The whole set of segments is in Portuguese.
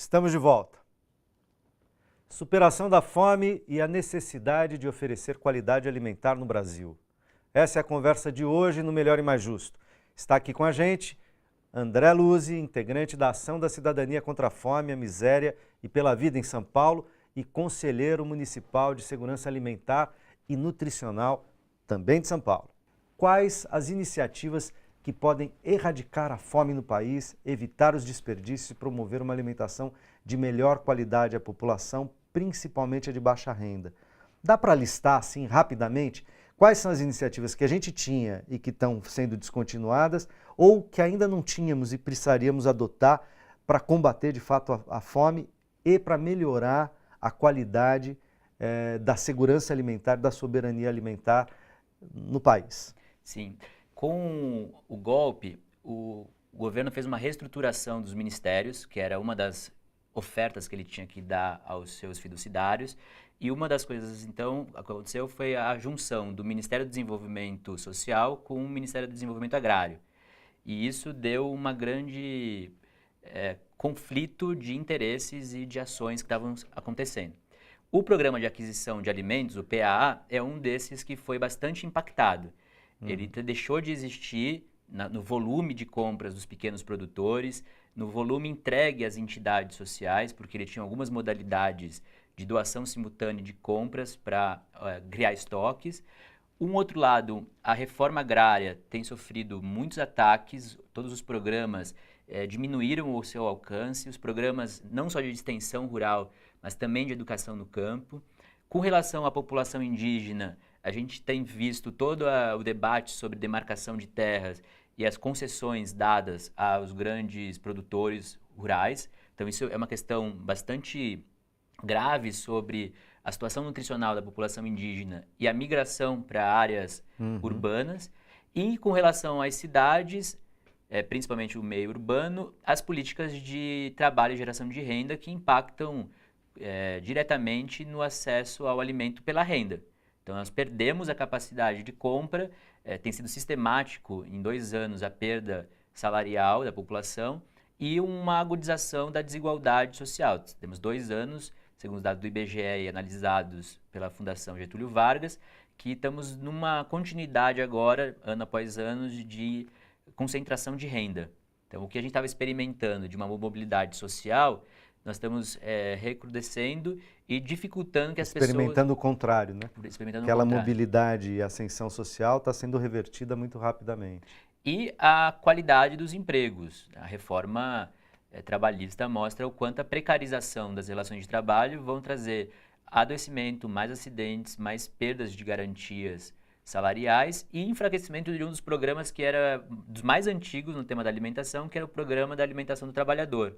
Estamos de volta. Superação da fome e a necessidade de oferecer qualidade alimentar no Brasil. Essa é a conversa de hoje no Melhor e Mais Justo. Está aqui com a gente André Luzzi, integrante da Ação da Cidadania contra a Fome, a Miséria e pela Vida em São Paulo e conselheiro municipal de Segurança Alimentar e Nutricional, também de São Paulo. Quais as iniciativas que podem erradicar a fome no país, evitar os desperdícios e promover uma alimentação de melhor qualidade à população, principalmente a de baixa renda? Dá para listar, assim, rapidamente, quais são as iniciativas que a gente tinha e que estão sendo descontinuadas ou que ainda não tínhamos e precisaríamos adotar para combater, de fato, a fome e para melhorar a qualidade da segurança alimentar, da soberania alimentar no país? Sim. Com o golpe, o governo fez uma reestruturação dos ministérios, que era uma das ofertas que ele tinha que dar aos seus fiduciários. E uma das coisas, então, que aconteceu foi a junção do Ministério do Desenvolvimento Social com o Ministério do Desenvolvimento Agrário. E isso deu uma grande conflito de interesses e de ações que estavam acontecendo. O Programa de Aquisição de Alimentos, o PAA, é um desses que foi bastante impactado. Ele deixou de existir no volume de compras dos pequenos produtores, no volume entregue às entidades sociais, porque ele tinha algumas modalidades de doação simultânea de compras para criar estoques. Um outro lado, a reforma agrária tem sofrido muitos ataques, todos os programas diminuíram o seu alcance, os programas não só de extensão rural, mas também de educação no campo. Com relação à população indígena, a gente tem visto todo o debate sobre demarcação de terras e as concessões dadas aos grandes produtores rurais. Então, isso é uma questão bastante grave sobre a situação nutricional da população indígena e a migração para áreas urbanas. E com relação às cidades, principalmente o meio urbano, as políticas de trabalho e geração de renda que impactam diretamente no acesso ao alimento pela renda. Então, nós perdemos a capacidade de compra, tem sido sistemático em 2 anos a perda salarial da população e uma agudização da desigualdade social. Temos 2 anos, segundo os dados do IBGE e analisados pela Fundação Getúlio Vargas, que estamos numa continuidade agora, ano após ano, de concentração de renda. Então, o que a gente estava experimentando de uma mobilidade social, nós estamos recrudescendo e dificultando que as pessoas... Experimentando o contrário, né? Experimentando Aquela o contrário. mobilidade e ascensão social está sendo revertida muito rapidamente. E a qualidade dos empregos. A reforma trabalhista mostra o quanto a precarização das relações de trabalho vão trazer adoecimento, mais acidentes, mais perdas de garantias salariais e enfraquecimento de um dos programas que era dos mais antigos no tema da alimentação, que era o Programa da Alimentação do Trabalhador,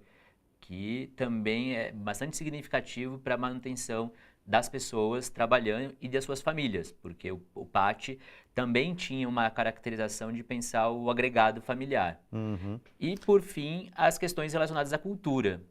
que também é bastante significativo para a manutenção das pessoas trabalhando e das suas famílias, porque o PAT também tinha uma caracterização de pensar o agregado familiar. E, por fim, as questões relacionadas à cultura.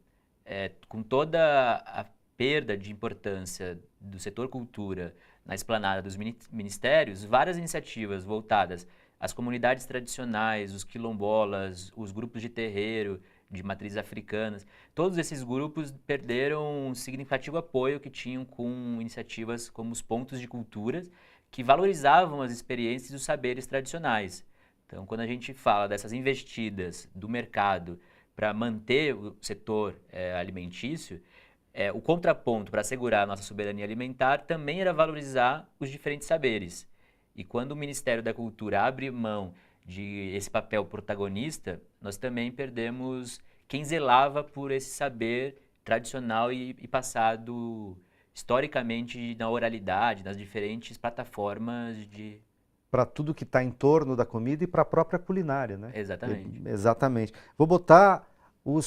Com toda a perda de importância do setor cultura na esplanada dos ministérios, várias iniciativas voltadas às comunidades tradicionais, os quilombolas, os grupos de terreiro, de matrizes africanas, todos esses grupos perderam um significativo apoio que tinham com iniciativas como os pontos de cultura, que valorizavam as experiências e os saberes tradicionais. Então, quando a gente fala dessas investidas do mercado para manter o setor alimentício, o contraponto para assegurar a nossa soberania alimentar também era valorizar os diferentes saberes. E quando o Ministério da Cultura abre mão de esse papel protagonista, nós também perdemos quem zelava por esse saber tradicional e passado historicamente na oralidade, nas diferentes plataformas de... Para tudo que está em torno da comida e para a própria culinária, né? Exatamente. Exatamente. Vou botar,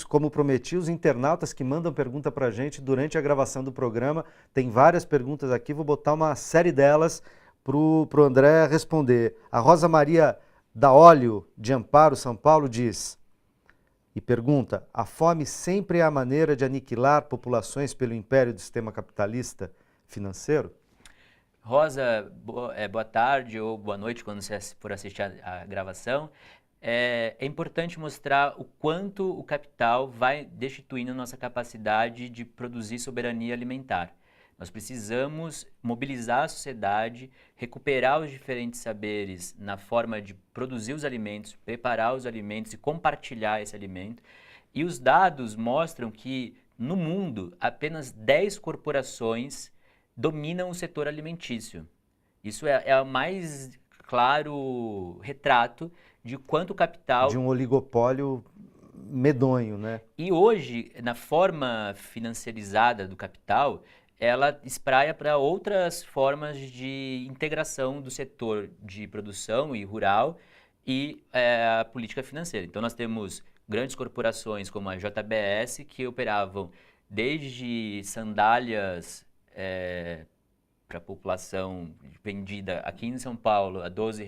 como prometi, os internautas que mandam pergunta para a gente durante a gravação do programa. Tem várias perguntas aqui, vou botar uma série delas para o André responder. A Rosa Maria da Óleo, de Amparo, São Paulo, diz e pergunta: a fome sempre é a maneira de aniquilar populações pelo império do sistema capitalista financeiro? Rosa, boa tarde ou boa noite quando você for assistir a gravação. é importante mostrar o quanto o capital vai destituindo a nossa capacidade de produzir soberania alimentar. Nós precisamos mobilizar a sociedade, recuperar os diferentes saberes na forma de produzir os alimentos, preparar os alimentos e compartilhar esse alimento. E os dados mostram que, no mundo, apenas 10 corporações dominam o setor alimentício. Isso é o mais claro retrato de quanto o capital... De um oligopólio medonho, né? E hoje, na forma financiarizada do capital, ela espraia para outras formas de integração do setor de produção e rural e a política financeira. Então, nós temos grandes corporações como a JBS, que operavam desde sandálias para a população vendida aqui em São Paulo a R$ 12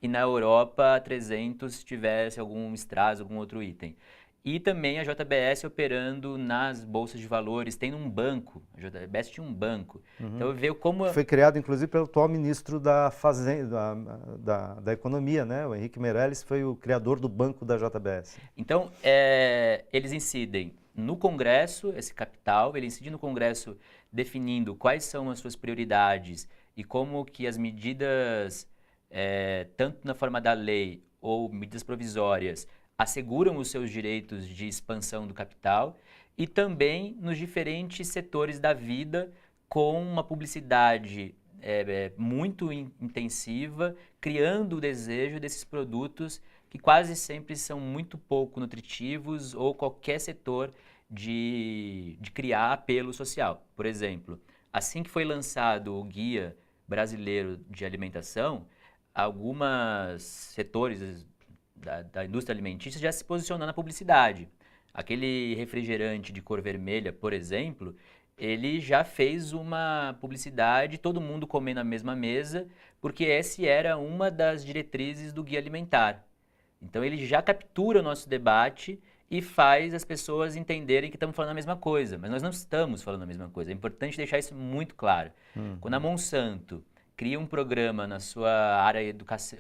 e na Europa a 300 se tivesse algum strass, algum outro item. E também a JBS operando nas bolsas de valores, tem um banco, a JBS tinha um banco. Então veio como... Foi criado inclusive pelo atual ministro da Fazenda, da Economia, né? O Henrique Meirelles foi o criador do banco da JBS. Então, eles incidem no Congresso, esse capital, ele incide no Congresso definindo quais são as suas prioridades e como que as medidas, tanto na forma da lei ou medidas provisórias, asseguram os seus direitos de expansão do capital e também nos diferentes setores da vida com uma publicidade muito intensiva, criando o desejo desses produtos que quase sempre são muito pouco nutritivos ou qualquer setor de criar apelo social. Por exemplo, assim que foi lançado o Guia Brasileiro de Alimentação, alguns setores da indústria alimentícia já se posicionou na publicidade. Aquele refrigerante de cor vermelha, por exemplo, ele já fez uma publicidade, todo mundo comendo na mesma mesa, porque essa era uma das diretrizes do Guia Alimentar. Então ele já captura o nosso debate e faz as pessoas entenderem que estamos falando a mesma coisa, mas nós não estamos falando a mesma coisa. É importante deixar isso muito claro. Quando a Monsanto cria um programa na sua área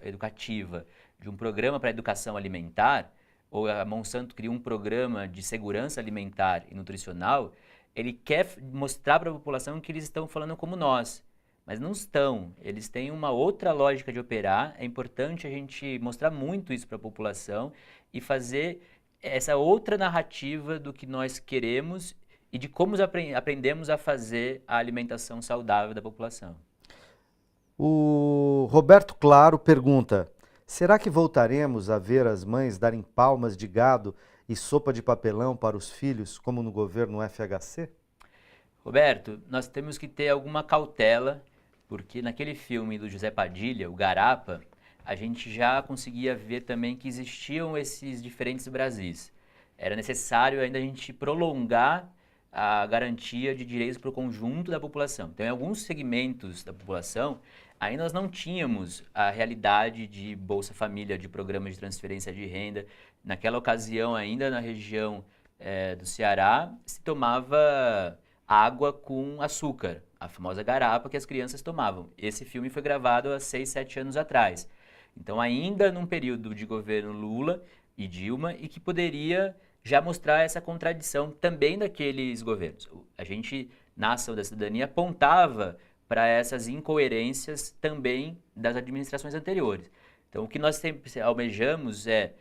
educativa, de um programa para educação alimentar, ou a Monsanto cria um programa de segurança alimentar e nutricional, ele quer mostrar para a população que eles estão falando como nós. Mas não estão, eles têm uma outra lógica de operar, é importante a gente mostrar muito isso para a população e fazer essa outra narrativa do que nós queremos e de como aprendemos a fazer a alimentação saudável da população. O Roberto Claro pergunta: será que voltaremos a ver as mães darem palmas de gado e sopa de papelão para os filhos, como no governo FHC? Roberto, nós temos que ter alguma cautela, porque naquele filme do José Padilha, o Garapa, a gente já conseguia ver também que existiam esses diferentes Brasis. Era necessário ainda a gente prolongar a garantia de direitos para o conjunto da população. Então, em alguns segmentos da população, ainda nós não tínhamos a realidade de Bolsa Família, de programas de transferência de renda. Naquela ocasião, ainda na região do Ceará, se tomava água com açúcar, a famosa garapa que as crianças tomavam. Esse filme foi gravado há 6, 7 anos atrás. Então, ainda num período de governo Lula e Dilma, e que poderia já mostrar essa contradição também daqueles governos. A gente, na Ação da Cidadania, apontava para essas incoerências também das administrações anteriores. Então, o que nós sempre almejamos é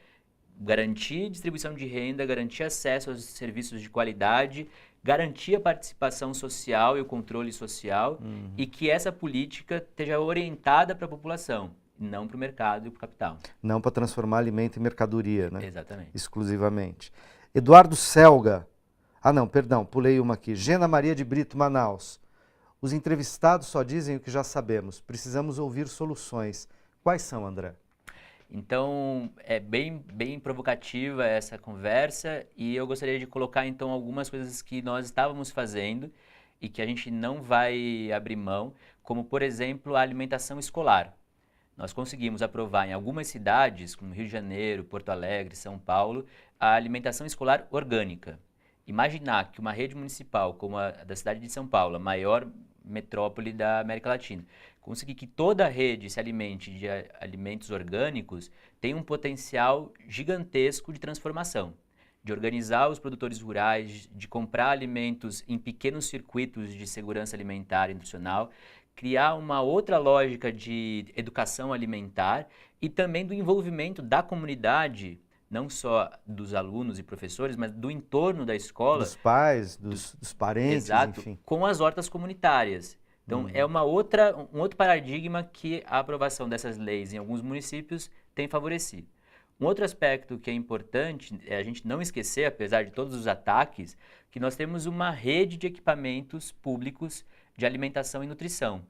garantir distribuição de renda, garantir acesso aos serviços de qualidade, garantir a participação social e o controle social e que essa política esteja orientada para a população, não para o mercado e para o capital. Não para transformar alimento em mercadoria, né? Exatamente. Exclusivamente. Eduardo Selga. Pulei uma aqui. Gena Maria de Brito, Manaus. Os entrevistados só dizem o que já sabemos. Precisamos ouvir soluções. Quais são, André? Então, é bem provocativa essa conversa e eu gostaria de colocar, então, algumas coisas que nós estávamos fazendo e que a gente não vai abrir mão, como, por exemplo, a alimentação escolar. Nós conseguimos aprovar em algumas cidades, como Rio de Janeiro, Porto Alegre, São Paulo, a alimentação escolar orgânica. Imaginar que uma rede municipal como a da cidade de São Paulo, a maior metrópole da América Latina, conseguir que toda a rede se alimente de alimentos orgânicos tem um potencial gigantesco de transformação, de organizar os produtores rurais, de comprar alimentos em pequenos circuitos de segurança alimentar e nutricional, criar uma outra lógica de educação alimentar e também do envolvimento da comunidade, não só dos alunos e professores, mas do entorno da escola. Dos pais, dos parentes, exato, enfim. com as hortas comunitárias. Então, é um outro paradigma que a aprovação dessas leis em alguns municípios tem favorecido. Um outro aspecto que é importante é a gente não esquecer, apesar de todos os ataques, que nós temos uma rede de equipamentos públicos de alimentação e nutrição.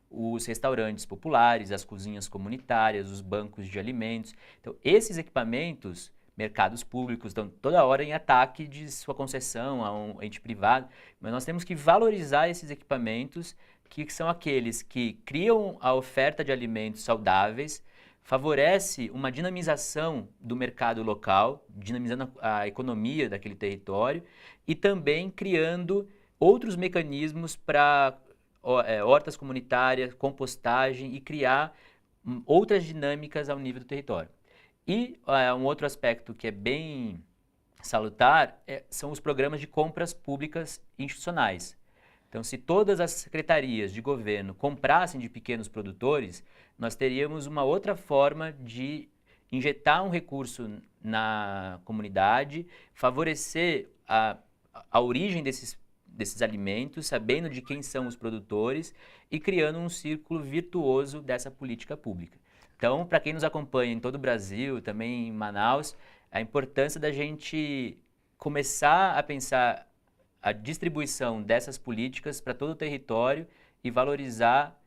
Os restaurantes populares, as cozinhas comunitárias, os bancos de alimentos. Então, esses equipamentos, mercados públicos, estão toda hora em ataque de sua concessão a um ente privado, mas nós temos que valorizar esses equipamentos, que são aqueles que criam a oferta de alimentos saudáveis, favorece uma dinamização do mercado local, dinamizando a economia daquele território e também criando outros mecanismos para hortas comunitárias, compostagem e criar outras dinâmicas ao nível do território. E um outro aspecto que é bem salutar são os programas de compras públicas institucionais. Então, se todas as secretarias de governo comprassem de pequenos produtores, nós teríamos uma outra forma de injetar um recurso na comunidade, favorecer a origem desses alimentos, sabendo de quem são os produtores e criando um círculo virtuoso dessa política pública. Então, para quem nos acompanha em todo o Brasil, também em Manaus, a importância da gente começar a pensar a distribuição dessas políticas para todo o território e valorizar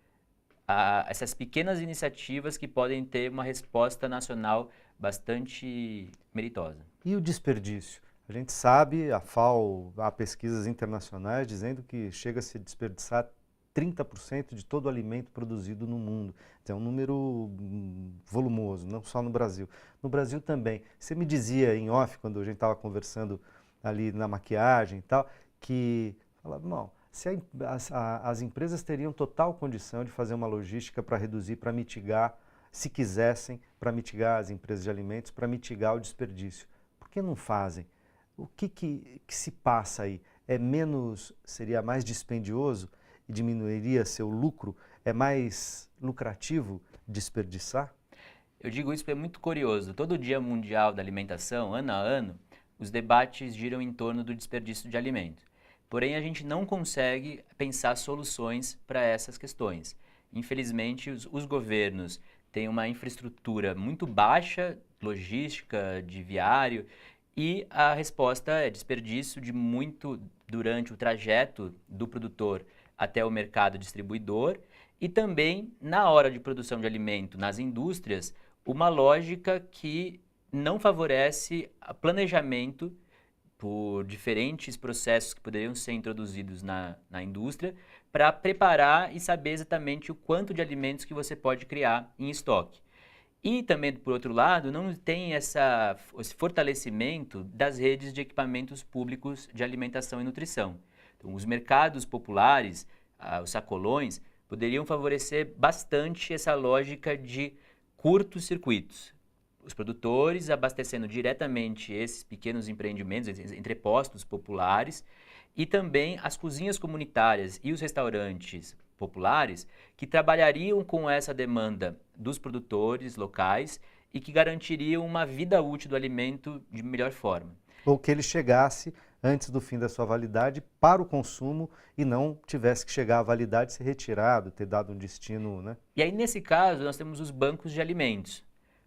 essas pequenas iniciativas que podem ter uma resposta nacional bastante meritosa. E o desperdício? A gente sabe, a FAO, há pesquisas internacionais dizendo que chega a se desperdiçar 30% de todo o alimento produzido no mundo. É um número volumoso, não só no Brasil. No Brasil também. Você me dizia em off, quando a gente estava conversando ali na maquiagem e tal, que falava, não, se as empresas teriam total condição de fazer uma logística para reduzir, para mitigar, se quisessem, para mitigar as empresas de alimentos, para mitigar o desperdício. Por que não fazem? O que se passa aí? Seria mais dispendioso e diminuiria seu lucro? É mais lucrativo desperdiçar? Eu digo isso porque é muito curioso. Todo Dia Mundial da Alimentação, ano a ano, os debates giram em torno do desperdício de alimentos. Porém, a gente não consegue pensar soluções para essas questões. Infelizmente, os governos têm uma infraestrutura muito baixa, logística, de viário, e a resposta é desperdício de muito durante o trajeto do produtor até o mercado distribuidor e também na hora de produção de alimento nas indústrias, uma lógica que não favorece o planejamento por diferentes processos que poderiam ser introduzidos na indústria para preparar e saber exatamente o quanto de alimentos que você pode criar em estoque. E também, por outro lado, não tem esse fortalecimento das redes de equipamentos públicos de alimentação e nutrição. Então, os mercados populares, os sacolões, poderiam favorecer bastante essa lógica de curtos circuitos. Os produtores abastecendo diretamente esses pequenos empreendimentos, entrepostos populares, e também as cozinhas comunitárias e os restaurantes populares que trabalhariam com essa demanda dos produtores locais e que garantiriam uma vida útil do alimento de melhor forma. Ou que ele chegasse antes do fim da sua validade para o consumo e não tivesse que chegar à validade e ser retirado, ter dado um destino, né? E aí, nesse caso, nós temos os bancos de alimentos.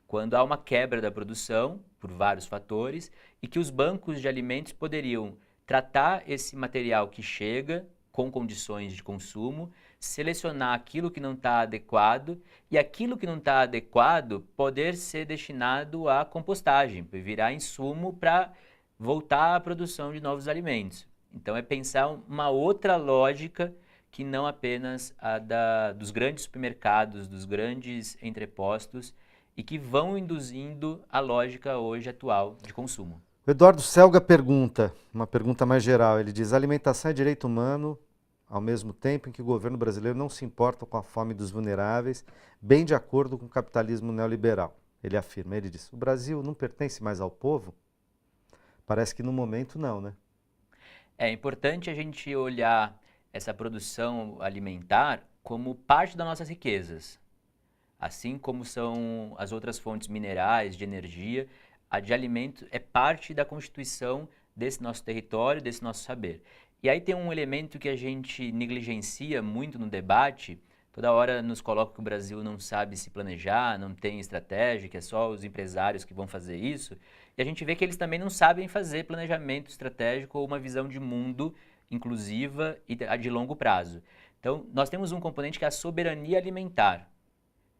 Quando há uma quebra da produção, por vários fatores, e que os bancos de alimentos poderiam tratar esse material que chega com condições de consumo, selecionar aquilo que não está adequado e aquilo que não está adequado poder ser destinado à compostagem, virar insumo para voltar à produção de novos alimentos. Então é pensar uma outra lógica que não apenas a dos grandes supermercados, dos grandes entrepostos e que vão induzindo a lógica hoje atual de consumo. O Eduardo Selga pergunta, uma pergunta mais geral, ele diz: alimentação é direito humano, ao mesmo tempo em que o governo brasileiro não se importa com a fome dos vulneráveis, bem de acordo com o capitalismo neoliberal. Ele afirma, ele diz, o Brasil não pertence mais ao povo? Parece que no momento não, né? É importante a gente olhar essa produção alimentar como parte das nossas riquezas. Assim como são as outras fontes minerais, de energia, a de alimento é parte da constituição desse nosso território, desse nosso saber. E aí tem um elemento que a gente negligencia muito no debate, toda hora nos coloca que o Brasil não sabe se planejar, não tem estratégia, que é só os empresários que vão fazer isso, e a gente vê que eles também não sabem fazer planejamento estratégico ou uma visão de mundo inclusiva e de longo prazo. Então, nós temos um componente que é a soberania alimentar.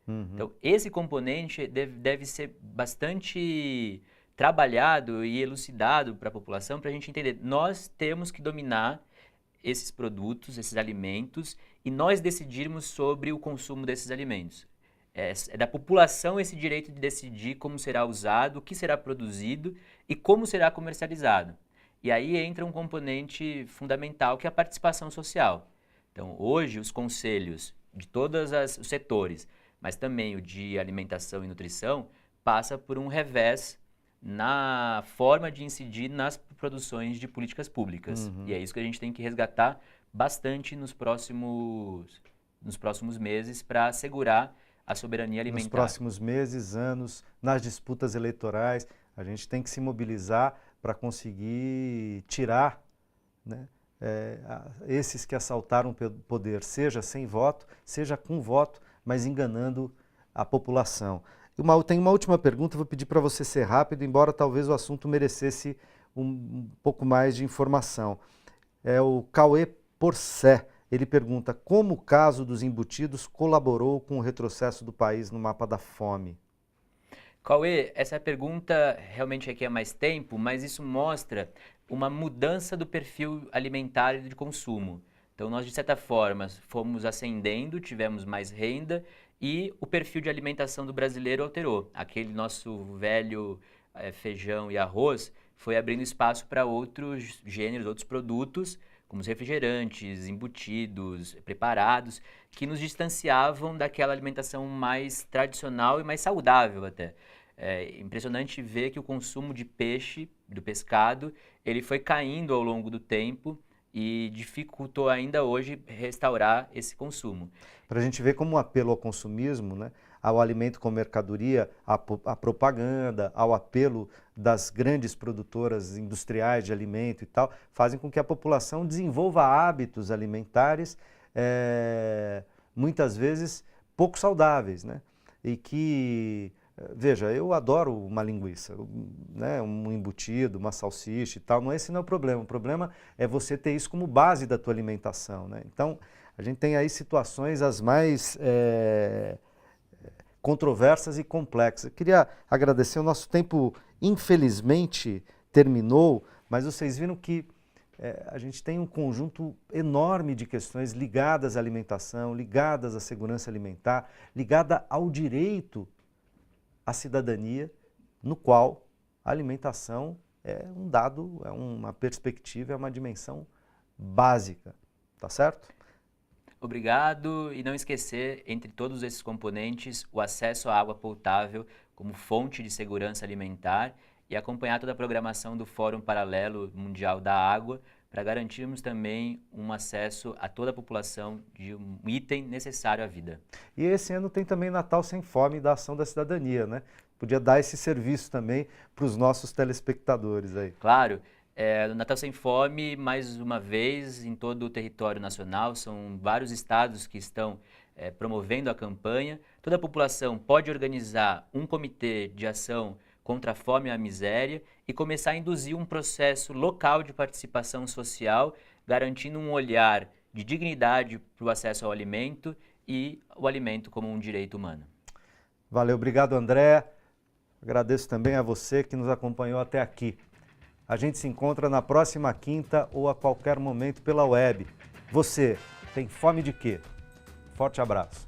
Então, esse componente deve ser bastante trabalhado e elucidado para a população para a gente entender. Nós temos que dominar esses produtos, esses alimentos, e nós decidirmos sobre o consumo desses alimentos. É da população esse direito de decidir como será usado, o que será produzido e como será comercializado. E aí entra um componente fundamental que é a participação social. Então, hoje, os conselhos de todos os setores, mas também o de alimentação e nutrição, passa por um revés na forma de incidir nas produções de políticas públicas. E é isso que a gente tem que resgatar bastante nos próximos meses para assegurar a soberania alimentar. Nos próximos meses, anos, nas disputas eleitorais, a gente tem que se mobilizar para conseguir tirar, né, esses que assaltaram o poder, seja sem voto, seja com voto, mas enganando a população. Tem uma última pergunta, vou pedir para você ser rápido, embora talvez o assunto merecesse um pouco mais de informação. É o Cauê Porcé, ele pergunta, como o caso dos embutidos colaborou com o retrocesso do país no mapa da fome? Cauê, essa pergunta realmente requer mais tempo, mas isso mostra uma mudança do perfil alimentar e de consumo. Então, nós, de certa forma, fomos ascendendo, tivemos mais renda e o perfil de alimentação do brasileiro alterou. Aquele nosso velho feijão e arroz foi abrindo espaço para outros gêneros, outros produtos, como os refrigerantes, embutidos, preparados, que nos distanciavam daquela alimentação mais tradicional e mais saudável até. É impressionante ver que o consumo de peixe, do pescado, ele foi caindo ao longo do tempo e dificultou ainda hoje restaurar esse consumo. Para a gente ver como o apelo ao consumismo, né, ao alimento como mercadoria, à propaganda, ao apelo das grandes produtoras industriais de alimento e tal, fazem com que a população desenvolva hábitos alimentares, muitas vezes pouco saudáveis, né? E que, veja, eu adoro uma linguiça, né, um embutido, uma salsicha e tal, esse não é o problema é você ter isso como base da tua alimentação, né? Então, a gente tem aí situações as mais controversas e complexas. Eu queria agradecer, o nosso tempo infelizmente terminou, mas vocês viram que a gente tem um conjunto enorme de questões ligadas à alimentação, ligadas à segurança alimentar, ligada ao direito à cidadania, no qual a alimentação é um dado, é uma perspectiva, é uma dimensão básica, tá certo? Obrigado, e não esquecer, entre todos esses componentes, o acesso à água potável como fonte de segurança alimentar e acompanhar toda a programação do Fórum Paralelo Mundial da Água para garantirmos também um acesso a toda a população de um item necessário à vida. E esse ano tem também Natal Sem Fome da Ação da Cidadania, né? Podia dar esse serviço também para os nossos telespectadores aí. Claro. No Natal Sem Fome, mais uma vez, em todo o território nacional, são vários estados que estão promovendo a campanha. Toda a população pode organizar um comitê de ação contra a fome e a miséria e começar a induzir um processo local de participação social, garantindo um olhar de dignidade para o acesso ao alimento e o alimento como um direito humano. Valeu, obrigado, André. Agradeço também a você que nos acompanhou até aqui. A gente se encontra na próxima quinta ou a qualquer momento pela web. Você tem fome de quê? Forte abraço.